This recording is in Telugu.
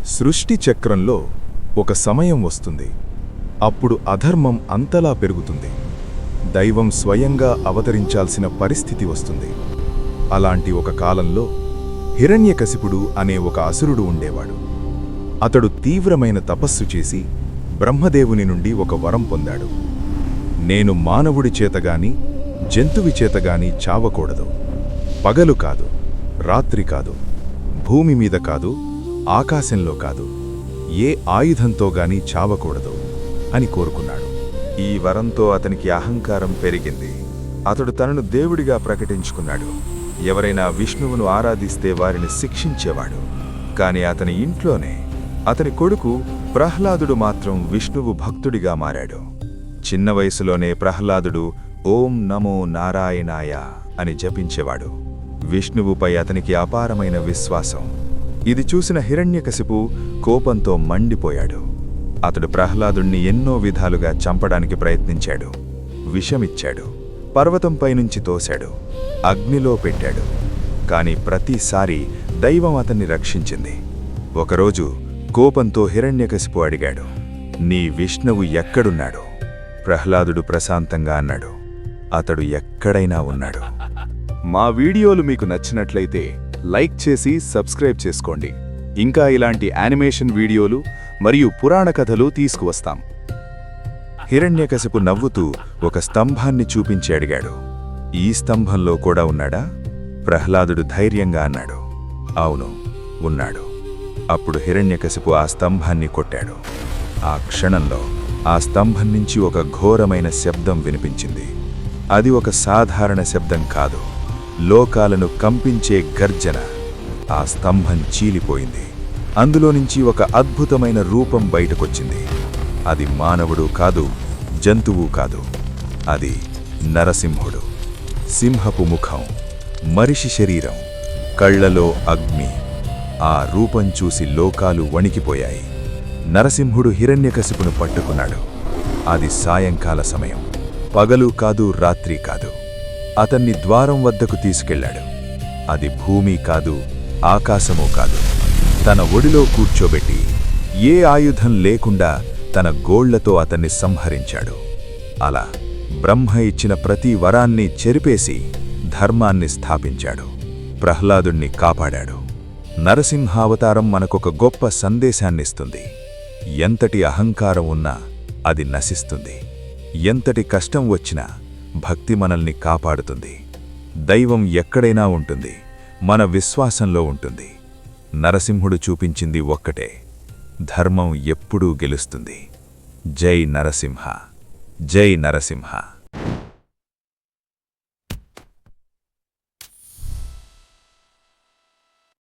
సృష్టి చక్రంలో ఒక సమయం వస్తుంది. అప్పుడు అధర్మం అంతలా పెరుగుతుంది. దైవం స్వయంగా అవతరించాల్సిన పరిస్థితి వస్తుంది. అలాంటి ఒక కాలంలో హిరణ్యకశిపుడు అనే ఒక అసురుడు ఉండేవాడు. అతడు తీవ్రమైన తపస్సు చేసి బ్రహ్మదేవుని నుండి ఒక వరం పొందాడు. నేను మానవుడి చేతగాని జంతువి చేతగాని చావకూడదు. పగలు కాదు, రాత్రి కాదు, భూమి మీద కాదు, ఆకాశంలో కాదు, ఏ ఆయుధంతో గాని చావకూడదు అని కోరుకున్నాడు. ఈ వరంతో అతనికి అహంకారం పెరిగింది. అతడు తనను దేవుడిగా ప్రకటించుకున్నాడు. ఎవరైనా విష్ణువును ఆరాధిస్తే వారిని శిక్షించేవాడు. కాని అతని ఇంట్లోనే అతని కొడుకు ప్రహ్లాదుడు మాత్రం విష్ణువు భక్తుడిగా మారాడు. చిన్న వయసులోనే ప్రహ్లాదుడు ఓం నమో నారాయణాయ అని జపించేవాడు. విష్ణువుపై అతనికి అపారమైన విశ్వాసం. ఇది చూసిన హిరణ్యకశిపు కోపంతో మండిపోయాడు. అతడు ప్రహ్లాదుణ్ణి ఎన్నో విధాలుగా చంపడానికి ప్రయత్నించాడు. విషమిచ్చాడు, పర్వతంపై నుంచి తోశాడు, అగ్నిలో పెట్టాడు. కాని ప్రతిసారి దైవం అతన్ని రక్షించింది. ఒకరోజు కోపంతో హిరణ్యకశిపు అడిగాడు, నీ విష్ణువు ఎక్కడున్నాడు? ప్రహ్లాదుడు ప్రశాంతంగా అన్నాడు, అతడు ఎక్కడైనా ఉన్నాడు. మా వీడియోలు మీకు నచ్చినట్లయితే లైక్ చేసి సబ్స్క్రైబ్ చేసుకోండి. ఇంకా ఇలాంటి యానిమేషన్ వీడియోలు మరియు పురాణ కథలు తీసుకువస్తాం. హిరణ్యకశిపు నవ్వుతూ ఒక స్తంభాన్ని చూపించి అడిగాడు, ఈ స్తంభంలో కూడా ఉన్నాడా? ప్రహ్లాదుడు ధైర్యంగా అన్నాడు, అవును, ఉన్నాడు. అప్పుడు హిరణ్యకశిపు ఆ స్తంభాన్ని కొట్టాడు. ఆ క్షణంలో ఆ స్తంభం నుంచి ఒక ఘోరమైన శబ్దం వినిపించింది. అది ఒక సాధారణ శబ్దం కాదు, లోకాలను కంపించే గర్జన. ఆ స్తంభం చీలిపోయింది. అందులో నుంచి ఒక అద్భుతమైన రూపం బయటకొచ్చింది. అది మానవుడు కాదు, జంతువు కాదు, అది నరసింహుడు. సింహపు ముఖం, మనిషి శరీరం, కళ్లలో అగ్ని. ఆ రూపం చూసి లోకాలు వణికిపోయాయి. నరసింహుడు హిరణ్యకశిపును పట్టుకున్నాడు. అది సాయంకాల సమయం, పగలు కాదు, రాత్రి కాదు. అతన్ని ద్వారం వద్దకు తీసుకెళ్లాడు. అది భూమి కాదు, ఆకాశమూ కాదు. తన ఒడిలో కూర్చోబెట్టి ఏ ఆయుధం లేకుండా తన గోళ్లతో అతన్ని సంహరించాడు. అలా బ్రహ్మ ఇచ్చిన ప్రతి వరాన్ని చెరిపేసి ధర్మాన్ని స్థాపించాడు. ప్రహ్లాదుణ్ణి కాపాడాడు. నరసింహావతారం మనకొక గొప్ప సందేశాన్నిస్తుంది. ఎంతటి అహంకారం ఉన్నా అది నశిస్తుంది. ఎంతటి కష్టం వచ్చినా భక్తి మనల్ని కాపాడుతుంది. దైవం ఎక్కడైనా ఉంటుంది, మన విశ్వాసంలో ఉంటుంది. నరసింహుడు చూపించింది ఒక్కటే, ధర్మం ఎప్పుడూ గెలుస్తుంది. జై నరసింహ, జై నరసింహ.